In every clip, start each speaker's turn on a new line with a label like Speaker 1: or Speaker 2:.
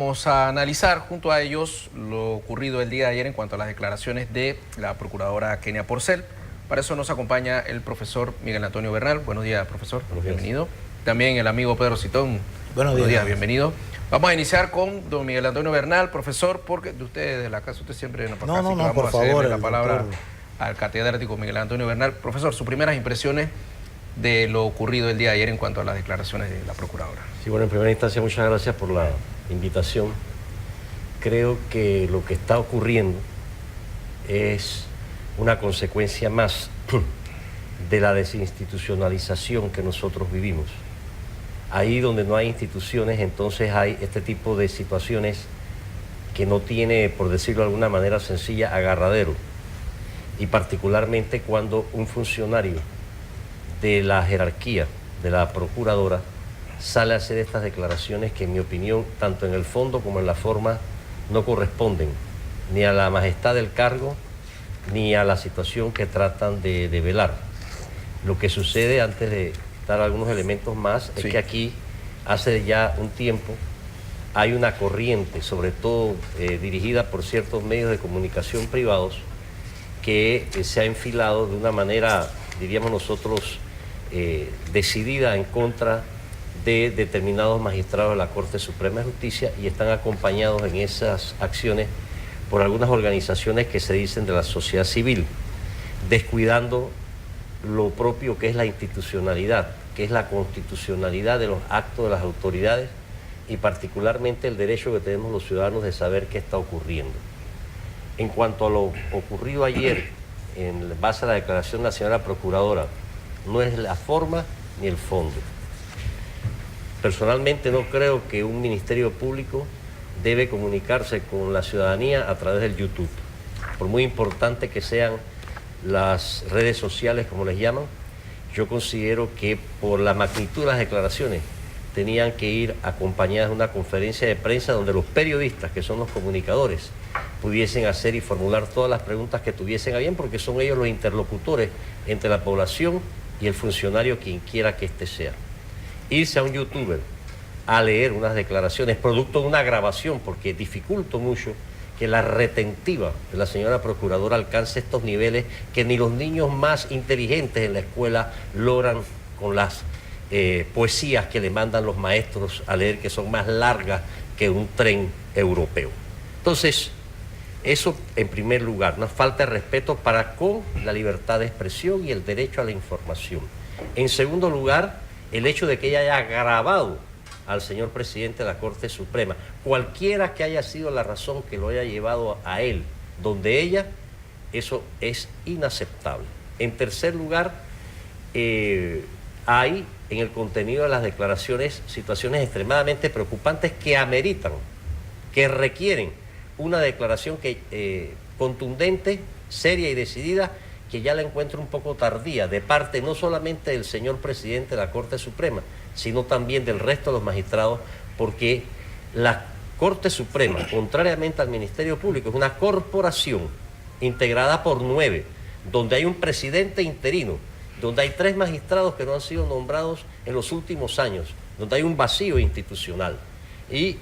Speaker 1: Vamos a analizar junto a ellos lo ocurrido el día de ayer en cuanto a las declaraciones de la procuradora Kenia Porcel. Para eso nos acompaña el profesor Miguel Antonio Bernal. Buenos días, profesor.
Speaker 2: Buenos días.
Speaker 1: Bienvenido. También el amigo Pedro Citón.
Speaker 3: Buenos días.
Speaker 1: Bienvenido. Vamos a iniciar con don Miguel Antonio Bernal, profesor, porque de usted de la casa, usted siempre nos pasa,
Speaker 3: No,
Speaker 1: vamos
Speaker 3: por
Speaker 1: a cederle
Speaker 3: favor,
Speaker 1: la palabra
Speaker 3: doctor.
Speaker 1: al catedrático Miguel Antonio Bernal. Profesor, sus primeras impresiones de lo ocurrido el día de ayer en cuanto a las declaraciones de la procuradora.
Speaker 2: Sí, bueno, en primera instancia, muchas gracias por la invitación. Creo que lo que está ocurriendo es una consecuencia más de la desinstitucionalización que nosotros vivimos. Ahí donde no hay instituciones, entonces hay este tipo de situaciones que no tiene, por decirlo de alguna manera sencilla, agarradero. Y particularmente cuando un funcionario de la jerarquía de la procuradora sale a hacer estas declaraciones que, en mi opinión, tanto en el fondo como en la forma, no corresponden ni a la majestad del cargo ni a la situación que tratan de velar. Lo que sucede, antes de dar algunos elementos más, es que aquí hace ya un tiempo hay una corriente, sobre todo dirigida por ciertos medios de comunicación privados, que se ha enfilado de una manera, diríamos nosotros, decidida en contra de determinados magistrados de la Corte Suprema de Justicia, y están acompañados en esas acciones por algunas organizaciones que se dicen de la sociedad civil, descuidando lo propio que es la institucionalidad, que es la constitucionalidad de los actos de las autoridades y particularmente el derecho que tenemos los ciudadanos de saber qué está ocurriendo. En cuanto a lo ocurrido ayer, en base a la declaración de la señora procuradora, no es la forma ni el fondo. Personalmente no creo que un ministerio público debe comunicarse con la ciudadanía a través del YouTube. Por muy importante que sean las redes sociales, como les llaman, yo considero que por la magnitud de las declaraciones tenían que ir acompañadas de una conferencia de prensa donde los periodistas, que son los comunicadores, pudiesen hacer y formular todas las preguntas que tuviesen a bien, porque son ellos los interlocutores entre la población y el funcionario, quien quiera que éste sea. Irse a un youtuber a leer unas declaraciones producto de una grabación, porque dificulto mucho que la retentiva de la señora procuradora alcance estos niveles que ni los niños más inteligentes en la escuela logran con las poesías que le mandan los maestros a leer, que son más largas que un tren europeo. Entonces, eso en primer lugar, una falta de respeto para con la libertad de expresión y el derecho a la información. En segundo lugar, el hecho de que ella haya grabado al señor presidente de la Corte Suprema, cualquiera que haya sido la razón que lo haya llevado a él, donde ella, eso es inaceptable. En tercer lugar, hay en el contenido de las declaraciones situaciones extremadamente preocupantes que ameritan, que requieren una declaración contundente, seria y decidida, que ya la encuentro un poco tardía, de parte no solamente del señor presidente de la Corte Suprema, sino también del resto de los magistrados, porque la Corte Suprema, contrariamente al Ministerio Público, es una corporación integrada por 9, donde hay un presidente interino, donde hay 3 magistrados que no han sido nombrados en los últimos años, donde hay un vacío institucional. Y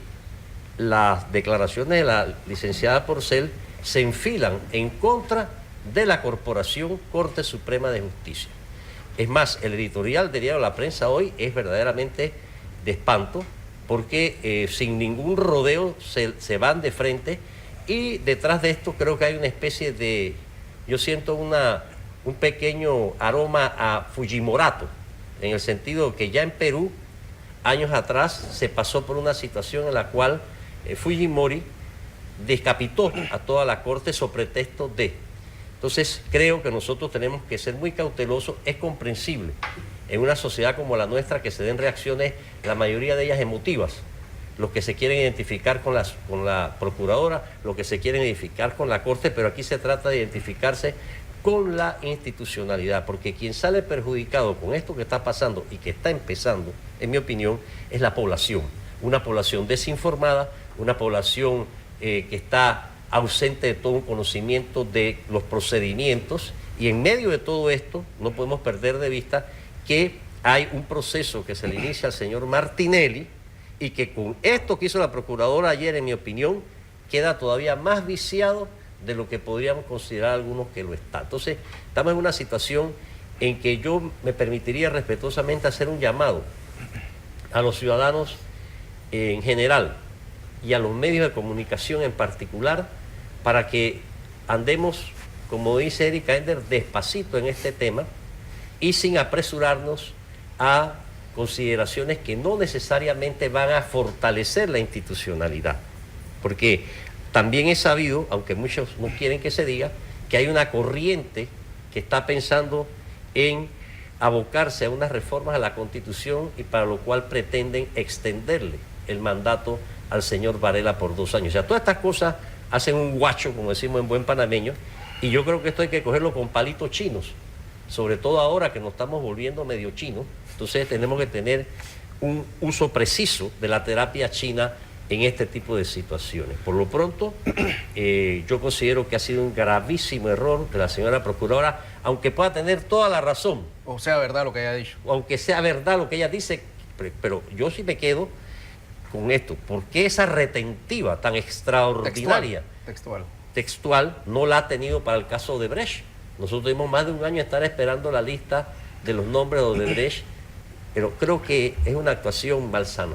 Speaker 2: las declaraciones de la licenciada Porcel se enfilan en contra de la Corporación Corte Suprema de Justicia. Es más, el editorial del diario La Prensa hoy es verdaderamente de espanto, porque sin ningún rodeo se van de frente, y detrás de esto creo que hay una especie de, yo siento un pequeño aroma a Fujimorato, en el sentido que ya en Perú, años atrás, se pasó por una situación en la cual Fujimori decapitó a toda la corte sobre pretexto de. Entonces creo que nosotros tenemos que ser muy cautelosos. Es comprensible en una sociedad como la nuestra que se den reacciones, la mayoría de ellas emotivas, los que se quieren identificar con la procuradora, los que se quieren identificar con la corte, pero aquí se trata de identificarse con la institucionalidad, porque quien sale perjudicado con esto que está pasando y que está empezando, en mi opinión, es la población. Una población desinformada, una población que está ausente de todo un conocimiento de los procedimientos, y en medio de todo esto no podemos perder de vista que hay un proceso que se le inicia al señor Martinelli, y que con esto que hizo la procuradora ayer, en mi opinión, queda todavía más viciado de lo que podríamos considerar algunos que lo está. Entonces, estamos en una situación en que yo me permitiría respetuosamente hacer un llamado a los ciudadanos en general y a los medios de comunicación en particular para que andemos, como dice Erika Ender, despacito en este tema y sin apresurarnos a consideraciones que no necesariamente van a fortalecer la institucionalidad. Porque también he sabido, aunque muchos no quieren que se diga, que hay una corriente que está pensando en abocarse a unas reformas a la Constitución y para lo cual pretenden extenderle el mandato al señor Varela por 2 años. O sea, todas estas cosas hacen un guacho, como decimos en buen panameño, y yo creo que esto hay que cogerlo con palitos chinos, sobre todo ahora que nos estamos volviendo medio chinos. Entonces tenemos que tener un uso preciso de la terapia china en este tipo de situaciones. Por lo pronto, yo considero que ha sido un gravísimo error de la señora procuradora, aunque pueda tener toda la razón.
Speaker 1: O sea, verdad lo que haya dicho.
Speaker 2: Aunque sea verdad lo que ella dice, pero yo sí me quedo con esto. ¿Por qué esa retentiva tan extraordinaria? Textual no la ha tenido para el caso de Odebrecht. Nosotros tuvimos más de un año estar esperando la lista de los nombres de Odebrecht, pero creo que es una actuación malsana.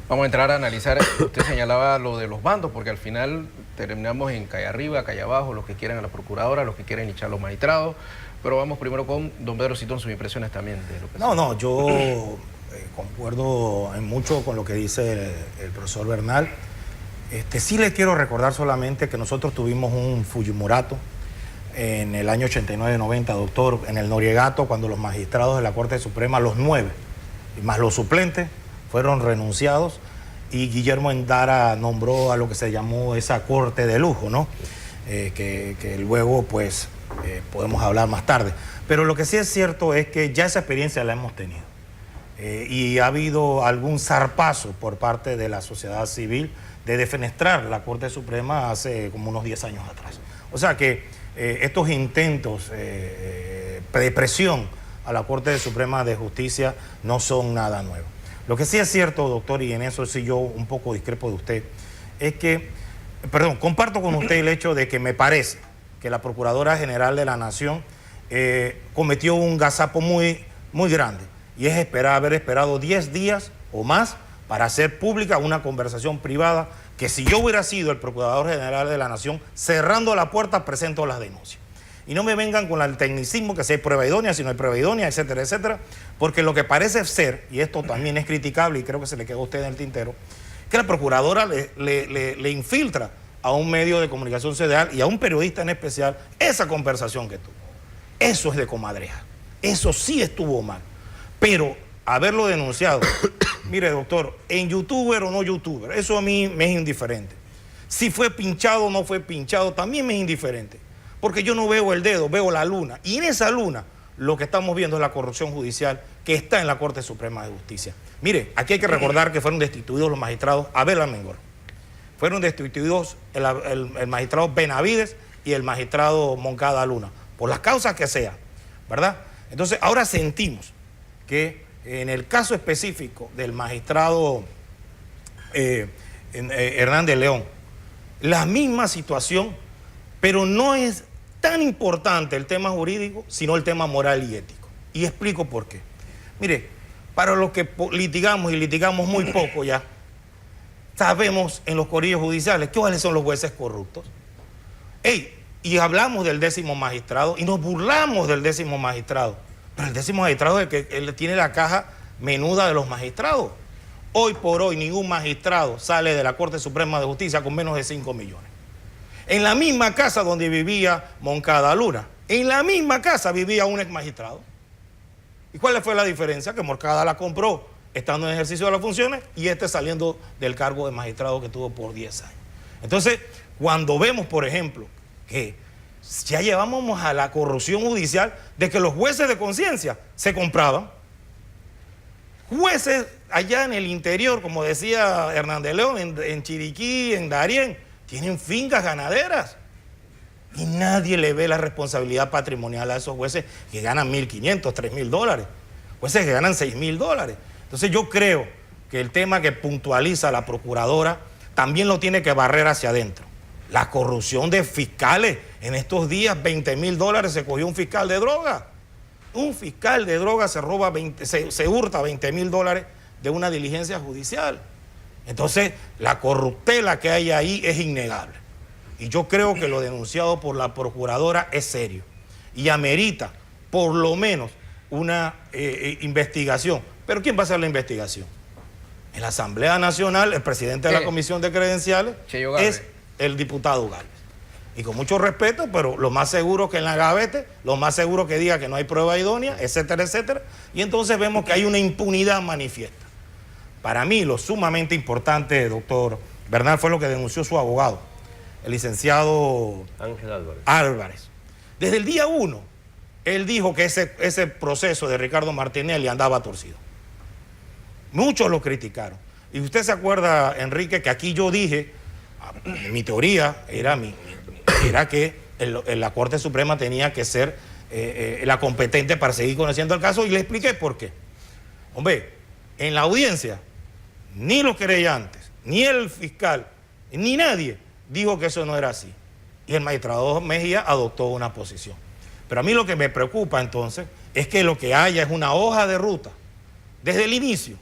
Speaker 1: Vamos a entrar a analizar, usted señalaba lo de los bandos, porque al final terminamos en calle arriba, calle abajo, los que quieren a la procuradora, los que quieren echar a los magistrados, pero vamos primero con don Pedro Citón, sus impresiones también de lo que
Speaker 3: No, yo concuerdo en mucho con lo que dice el profesor Bernal. Sí le quiero recordar solamente que nosotros tuvimos un Fujimorato en el año 89-90, doctor, en el Noriegato, cuando los magistrados de la Corte Suprema, los 9, y más los suplentes, fueron renunciados y Guillermo Endara nombró a lo que se llamó esa corte de lujo, ¿no? Que luego, pues, podemos hablar más tarde. Pero lo que sí es cierto es que ya esa experiencia la hemos tenido. Y ha habido algún zarpazo por parte de la sociedad civil de defenestrar la Corte Suprema hace como unos 10 años atrás. O sea que estos intentos de presión a la Corte Suprema de Justicia no son nada nuevo. Lo que sí es cierto, doctor, y en eso sí yo un poco discrepo de usted, es que, comparto con usted el hecho de que me parece que la Procuradora General de la Nación cometió un gazapo muy, muy grande, y es haber esperado 10 días o más para hacer pública una conversación privada que si yo hubiera sido el Procurador General de la Nación, cerrando la puerta, presento las denuncias. Y no me vengan con el tecnicismo que si hay prueba idónea, si no hay prueba idónea, etcétera, etcétera, porque lo que parece ser, y esto también es criticable y creo que se le quedó a usted en el tintero, que la Procuradora le infiltra a un medio de comunicación social y a un periodista en especial esa conversación que tuvo. Eso es de comadreja, eso sí estuvo mal, pero haberlo denunciado, mire doctor, en youtuber o no youtuber, eso a mí me es indiferente. Si fue pinchado o no fue pinchado, también me es indiferente. Porque yo no veo el dedo, veo la luna. Y en esa luna lo que estamos viendo es la corrupción judicial que está en la Corte Suprema de Justicia. Mire, aquí hay que recordar que fueron destituidos los magistrados Abel Armengol. Fueron destituidos el magistrado Benavides y el magistrado Moncada Luna, por las causas que sean, ¿verdad? Entonces, ahora sentimos que en el caso específico del magistrado Hernández León, la misma situación, pero no es tan importante el tema jurídico, sino el tema moral y ético. Y explico por qué. Mire, para los que litigamos y litigamos muy poco ya, sabemos en los corillos judiciales cuáles son los jueces corruptos. Y hablamos del 10º magistrado y nos burlamos del 10º magistrado. Pero el 10º magistrado es el que él tiene la caja menuda de los magistrados. Hoy por hoy ningún magistrado sale de la Corte Suprema de Justicia con menos de 5 millones. En la misma casa donde vivía Moncada Luna, en la misma casa vivía un ex magistrado. ¿Y cuál fue la diferencia? Que Moncada la compró estando en ejercicio de las funciones y saliendo del cargo de magistrado que tuvo por 10 años. Entonces, cuando vemos, por ejemplo, que ya llevamos a la corrupción judicial de que los jueces de conciencia se compraban. Jueces allá en el interior, como decía Hernández León, en Chiriquí, en Darién, tienen fincas ganaderas y nadie le ve la responsabilidad patrimonial a esos jueces que ganan $1.500, $3.000, jueces que ganan $6.000. Entonces yo creo que el tema que puntualiza la procuradora también lo tiene que barrer hacia adentro. La corrupción de fiscales. En estos días, $20,000 se cogió un fiscal de droga. Un fiscal de droga se hurta $20,000 de una diligencia judicial. Entonces, la corruptela que hay ahí es innegable. Y yo creo que lo denunciado por la procuradora es serio. Y amerita, por lo menos, una investigación. ¿Pero quién va a hacer la investigación? En la Asamblea Nacional, el presidente de la Comisión de Credenciales es el diputado Gálvez. Y con mucho respeto, pero lo más seguro que en la gavete, lo más seguro que diga que no hay prueba idónea, etcétera, etcétera. Y entonces vemos que hay una impunidad manifiesta. Para mí, lo sumamente importante, doctor Bernal, fue lo que denunció su abogado, el licenciado
Speaker 2: Ángel
Speaker 3: Álvarez. Desde el día 1, él dijo que ese proceso de Ricardo Martinelli andaba torcido. Muchos lo criticaron. Y usted se acuerda, Enrique, que aquí yo dije, mi teoría era que la Corte Suprema tenía que ser la competente para seguir conociendo el caso, y le expliqué por qué. Hombre, en la audiencia, ni los querellantes, ni el fiscal, ni nadie dijo que eso no era así. Y el magistrado Mejía adoptó una posición. Pero a mí lo que me preocupa entonces es que lo que haya es una hoja de ruta desde el inicio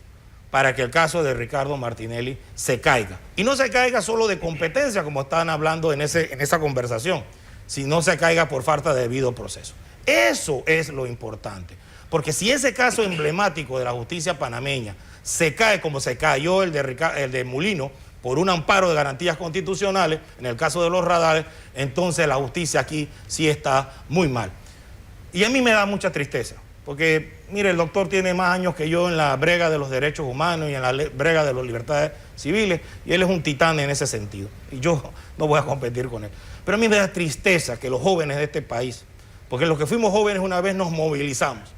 Speaker 3: para que el caso de Ricardo Martinelli se caiga. Y no se caiga solo de competencia, como estaban hablando en esa conversación, sino se caiga por falta de debido proceso. Eso es lo importante. Porque si ese caso emblemático de la justicia panameña se cae como se cayó el de Mulino, por un amparo de garantías constitucionales, en el caso de los radares, entonces la justicia aquí sí está muy mal. Y a mí me da mucha tristeza, porque, mire, el doctor tiene más años que yo en la brega de los derechos humanos y en la brega de las libertades civiles, y él es un titán en ese sentido, y yo no voy a competir con él. Pero a mí me da tristeza que los jóvenes de este país, porque los que fuimos jóvenes una vez nos movilizamos,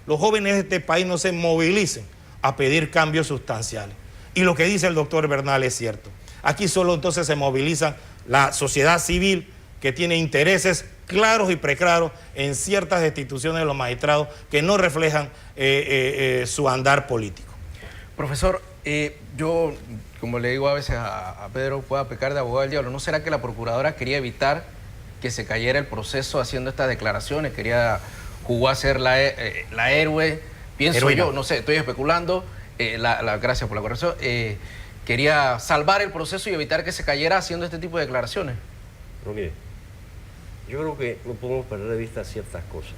Speaker 3: los jóvenes de este país no se movilicen a pedir cambios sustanciales. Y lo que dice el doctor Bernal es cierto. Aquí solo entonces se moviliza la sociedad civil que tiene intereses claros y preclaros en ciertas instituciones de los magistrados que no reflejan su andar político.
Speaker 1: Profesor, yo, como le digo a veces a Pedro, pueda pecar de abogado del diablo. ¿No será que la procuradora quería evitar que se cayera el proceso haciendo estas declaraciones? Quería jugar a ser la héroe, pienso Heroína. Yo, no sé, estoy especulando. Gracias por la corrección. Quería salvar el proceso y evitar que se cayera haciendo este tipo de declaraciones.
Speaker 2: No, mire, yo creo que no podemos perder de vista ciertas cosas.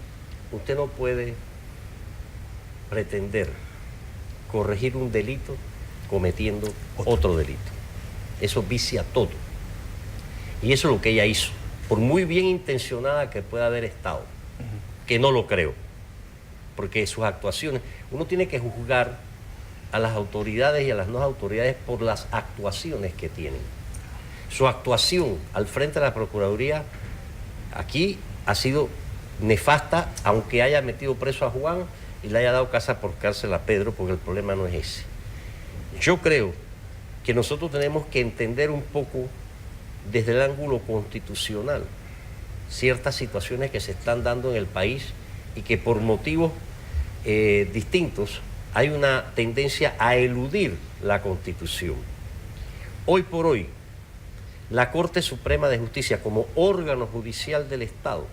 Speaker 2: Usted no puede pretender corregir un delito cometiendo otro delito. Eso vicia todo. Y eso es lo que ella hizo, por muy bien intencionada que pueda haber estado, que no lo creo, porque sus actuaciones, uno tiene que juzgar a las autoridades y a las no autoridades por las actuaciones que tienen. Su actuación al frente de la Procuraduría aquí ha sido nefasta, aunque haya metido preso a Juan y le haya dado casa por cárcel a Pedro, porque el problema no es ese. Yo creo que nosotros tenemos que entender un poco desde el ángulo constitucional ciertas situaciones que se están dando en el país y que por motivos distintos hay una tendencia a eludir la Constitución. Hoy por hoy, la Corte Suprema de Justicia como órgano judicial del Estado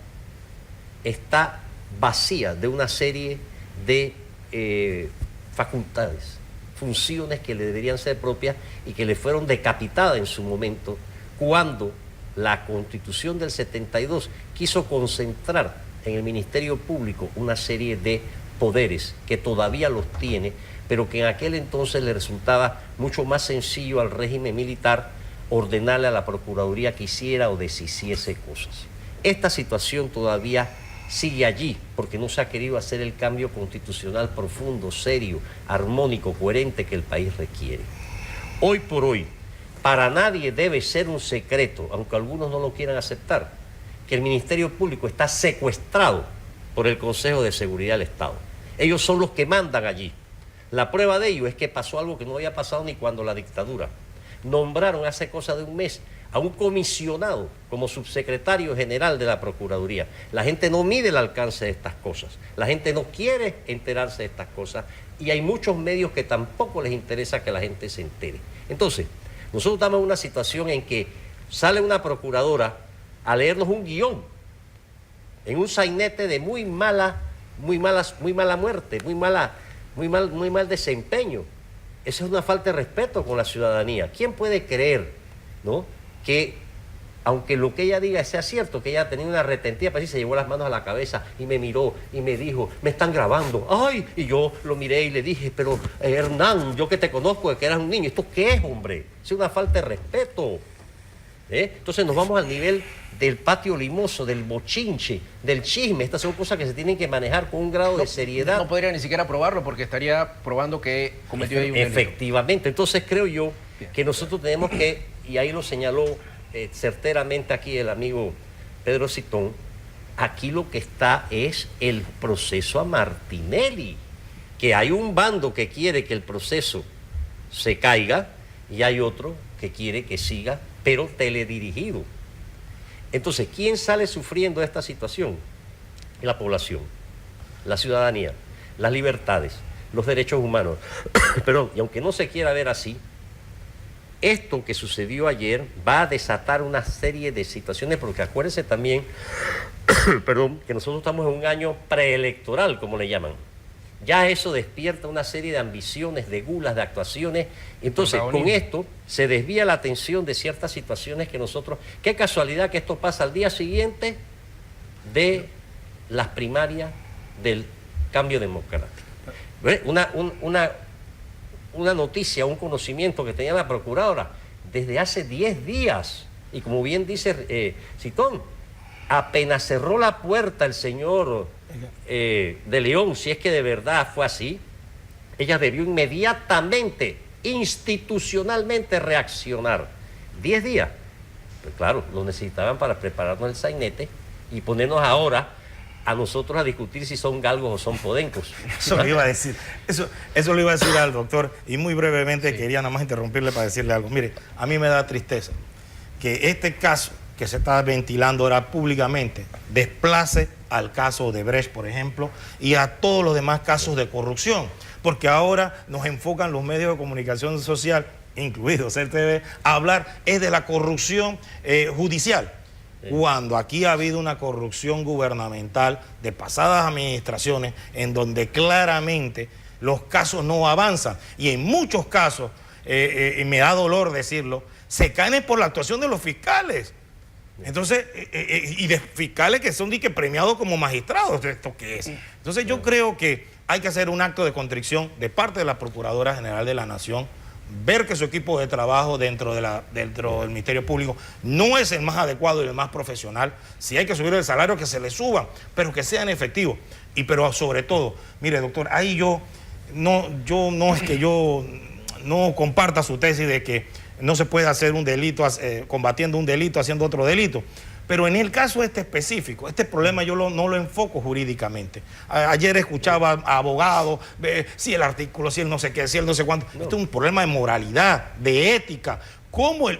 Speaker 2: está vacía de una serie de facultades, funciones que le deberían ser propias y que le fueron decapitadas en su momento cuando la Constitución del 72 quiso concentrar en el Ministerio Público una serie de poderes que todavía los tiene, pero que en aquel entonces le resultaba mucho más sencillo al régimen militar ordenarle a la Procuraduría que hiciera o deshiciese cosas. Esta situación todavía sigue allí porque no se ha querido hacer el cambio constitucional profundo, serio, armónico, coherente que el país requiere. Hoy por hoy, para nadie debe ser un secreto, aunque algunos no lo quieran aceptar, que el Ministerio Público está secuestrado por el Consejo de Seguridad del Estado. Ellos son los que mandan allí. La prueba de ello es que pasó algo que no había pasado ni cuando la dictadura. Nombraron hace cosa de un mes a un comisionado como subsecretario general de la Procuraduría. La gente no mide el alcance de estas cosas. La gente no quiere enterarse de estas cosas y hay muchos medios que tampoco les interesa que la gente se entere. Entonces, nosotros estamos en una situación en que sale una procuradora a leernos un guión en un sainete de muy mala muerte, muy mal desempeño. Esa es una falta de respeto con la ciudadanía. ¿Quién puede creer, ¿no?, que aunque lo que ella diga sea cierto, que ella tenía una retentía, pues sí, se llevó las manos a la cabeza y me miró y me dijo, me están grabando, ay, y yo lo miré y le dije, pero Hernán, yo que te conozco de que eras un niño, ¿esto qué es, hombre? Es una falta de respeto. Entonces nos vamos al nivel del patio limoso, del bochinche, del chisme. Estas son cosas que se tienen que manejar con un grado de seriedad.
Speaker 1: No podría ni siquiera probarlo porque estaría probando que cometió ahí un delito.
Speaker 2: Efectivamente. Entonces creo yo que nosotros tenemos que, y ahí lo señaló certeramente aquí el amigo Pedro Citón, aquí lo que está es el proceso a Martinelli, que hay un bando que quiere que el proceso se caiga y hay otro que quiere que siga, pero teledirigido. Entonces, ¿quién sale sufriendo de esta situación? La población, la ciudadanía, las libertades, los derechos humanos. Perdón, y aunque no se quiera ver así, esto que sucedió ayer va a desatar una serie de situaciones, porque acuérdense también, perdón, que nosotros estamos en un año preelectoral, como le llaman. Ya eso despierta una serie de ambiciones, de gulas, de actuaciones. Entonces, con esto se desvía la atención de ciertas situaciones que nosotros... Qué casualidad que esto pasa al día siguiente de las primarias del cambio democrático. Una noticia, un conocimiento que tenía la procuradora desde hace 10 días. Y como bien dice Citón, apenas cerró la puerta el señor de León, si es que de verdad fue así, ella debió inmediatamente, institucionalmente reaccionar. 10 días. Pues claro, lo necesitaban para prepararnos el sainete y ponernos ahora a nosotros a discutir si son galgos o son podencos.
Speaker 3: Eso lo iba a decir. Eso lo iba a decir al doctor. Y muy brevemente quería nada más interrumpirle para decirle algo. Mire, a mí me da tristeza que este caso que se está ventilando ahora públicamente desplace al caso de Brecht, por ejemplo, y a todos los demás casos de corrupción. Porque ahora nos enfocan los medios de comunicación social, incluidos RTV, a hablar es de la corrupción judicial. Cuando aquí ha habido una corrupción gubernamental de pasadas administraciones en donde claramente los casos no avanzan y en muchos casos, y me da dolor decirlo, se caen por la actuación de los fiscales. Entonces, y de fiscales que son premiados como magistrados. ¿Esto qué es? Entonces yo creo que hay que hacer un acto de contrición de parte de la Procuradora General de la Nación, ver que su equipo de trabajo dentro del Ministerio Público no es el más adecuado y el más profesional. Si hay que subir el salario, que se le suban, pero que sean efectivos. Pero sobre todo, mire, doctor, ahí yo no comparta su tesis de que no se puede hacer un delito combatiendo un delito, haciendo otro delito. Pero en el caso específico, este problema yo no lo enfoco jurídicamente. Ayer escuchaba a abogados, si el artículo, si el no sé qué, si el no sé cuánto. No. Esto es un problema de moralidad, de ética.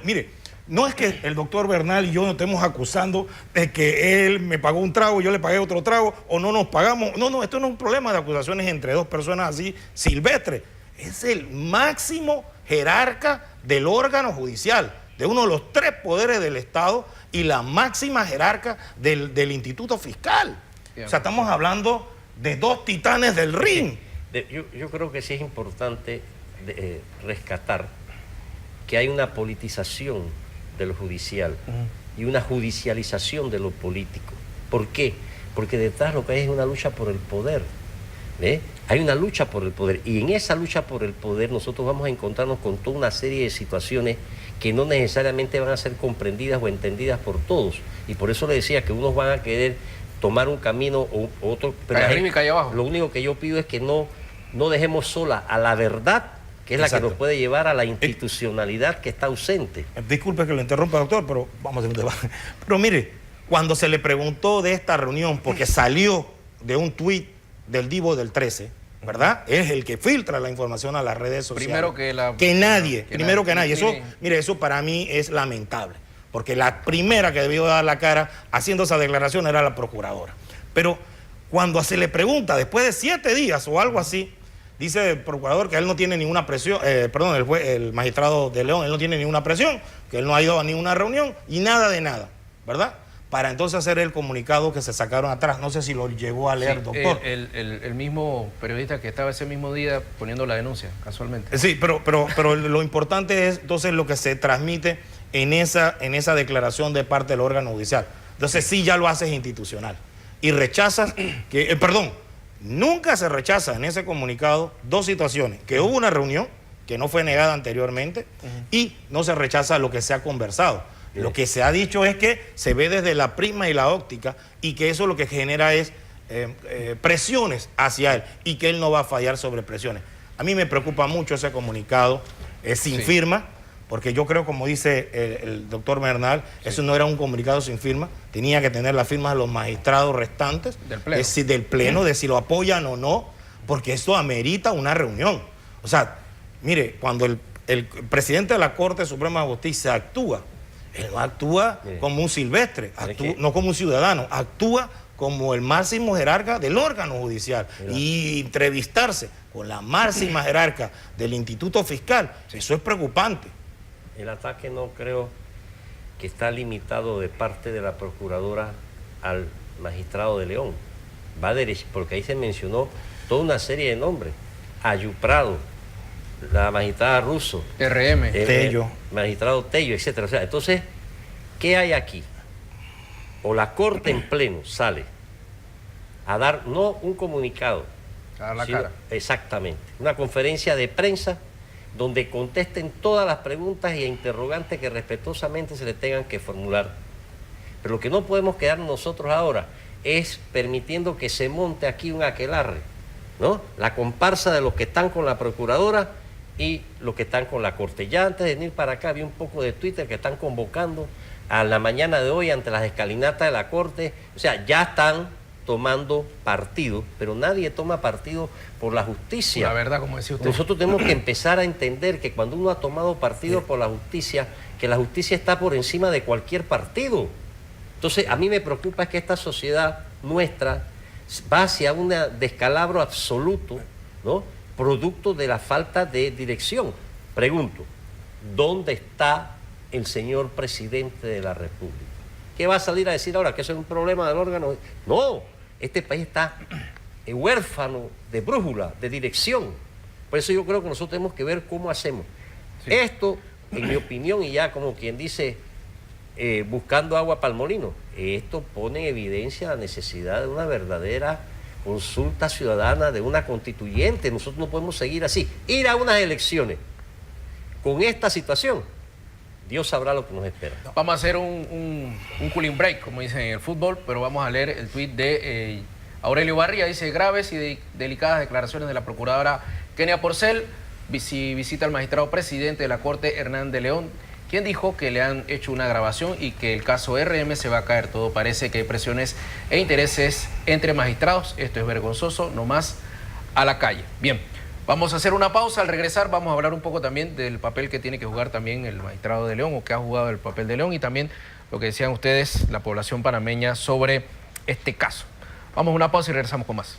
Speaker 3: Mire, no es que el doctor Bernal y yo nos estemos acusando de que él me pagó un trago, yo le pagué otro trago, o no nos pagamos. No, esto no es un problema de acusaciones entre dos personas así silvestres. Es el máximo jerarca del órgano judicial, de uno de los 3 poderes del Estado y la máxima jerarca del Instituto Fiscal. O sea, estamos hablando de 2 titanes del ring.
Speaker 2: Yo creo que sí es importante rescatar que hay una politización de lo judicial y una judicialización de lo político. ¿Por qué? Porque detrás lo que hay es una lucha por el poder. Hay una lucha por el poder y en esa lucha por el poder nosotros vamos a encontrarnos con toda una serie de situaciones que no necesariamente van a ser comprendidas o entendidas por todos, y por eso le decía que unos van a querer tomar un camino o otro, pero lo único que yo pido es que no dejemos sola a la verdad, que es la que nos puede llevar a la institucionalidad que está ausente.
Speaker 3: Disculpe que lo interrumpa, doctor, pero vamos a hacer un debate. Pero mire, cuando se le preguntó de esta reunión, porque salió de un tuit del Divo del 13, ¿verdad? Es el que filtra la información a las redes sociales. Primero que nadie. Eso, mire, eso para mí es lamentable, porque la primera que debió dar la cara haciendo esa declaración era la procuradora. Pero cuando se le pregunta, después de 7 días o algo así, Dice el procurador que él no tiene ninguna presión, el magistrado de León, él no tiene ninguna presión, que él no ha ido a ninguna reunión y nada de nada, ¿verdad? Para entonces hacer el comunicado que se sacaron atrás. No sé si lo llegó a leer,
Speaker 1: sí,
Speaker 3: doctor.
Speaker 1: El mismo periodista que estaba ese mismo día poniendo la denuncia, casualmente.
Speaker 3: Sí, pero lo importante es entonces lo que se transmite en esa declaración de parte del órgano judicial. Entonces sí ya lo haces institucional. Y rechazas que, nunca se rechaza en ese comunicado dos situaciones: que hubo una reunión que no fue negada anteriormente y no se rechaza lo que se ha conversado. Lo que se ha dicho es que se ve desde la prisma y la óptica y que eso lo que genera es presiones hacia él y que él no va a fallar sobre presiones. A mí me preocupa mucho ese comunicado sin firma, porque yo creo, como dice el doctor Bernal, eso no era un comunicado sin firma, tenía que tener las firmas de los magistrados restantes, del pleno, de si lo apoyan o no, porque esto amerita una reunión. O sea, mire, cuando el presidente de la Corte Suprema de Justicia actúa, él no actúa como un silvestre, no como un ciudadano, actúa como el máximo jerarca del órgano judicial. Y entrevistarse con la máxima jerarca del Instituto Fiscal, eso es preocupante.
Speaker 2: El ataque no creo que está limitado de parte de la procuradora al magistrado de León. Va derecho, porque ahí se mencionó toda una serie de nombres. Ayuprado, la magistrada Russo,
Speaker 1: RM,
Speaker 3: Tello,
Speaker 2: magistrado Tello, etcétera. O sea, entonces, ¿qué hay aquí? O la Corte en pleno sale a dar no un comunicado,
Speaker 1: a dar la cara.
Speaker 2: Exactamente, una conferencia de prensa donde contesten todas las preguntas e interrogantes que respetuosamente se le tengan que formular. Pero lo que no podemos quedar nosotros ahora es permitiendo que se monte aquí un aquelarre, ¿no? La comparsa de los que están con la procuradora y los que están con la Corte. Ya antes de venir para acá vi un poco de Twitter que están convocando a la mañana de hoy ante las escalinatas de la Corte. O sea, ya están tomando partido, pero nadie toma partido por la justicia.
Speaker 1: La verdad, como decía usted.
Speaker 2: Nosotros tenemos que empezar a entender que cuando uno ha tomado partido por la justicia, que la justicia está por encima de cualquier partido. Entonces, a mí me preocupa es que esta sociedad nuestra va hacia un descalabro absoluto, ¿no? Producto de la falta de dirección. Pregunto, ¿dónde está el señor presidente de la República? ¿Qué va a salir a decir ahora? ¿Que eso es un problema del órgano? No, este país está huérfano de brújula, de dirección. Por eso yo creo que nosotros tenemos que ver cómo hacemos. Sí. Esto, en mi opinión, y ya como quien dice, buscando agua para el molino, esto pone en evidencia la necesidad de una verdadera consulta ciudadana, de una constituyente. Nosotros no podemos seguir así. Ir a unas elecciones con esta situación, Dios sabrá lo que nos espera.
Speaker 1: Vamos a hacer un cooling break, como dicen en el fútbol, pero vamos a leer el tuit de Aurelio Barría. Dice: graves y delicadas declaraciones de la procuradora Kenia Porcel, visita al magistrado presidente de la Corte, Hernán de León, quien dijo que le han hecho una grabación y que el caso RM se va a caer todo. Parece que hay presiones e intereses entre magistrados. Esto es vergonzoso, no más a la calle. Bien, vamos a hacer una pausa. Al regresar vamos a hablar un poco también del papel que tiene que jugar también el magistrado de León, o que ha jugado el papel de León, y también lo que decían ustedes, la población panameña, sobre este caso. Vamos a una pausa y regresamos con más.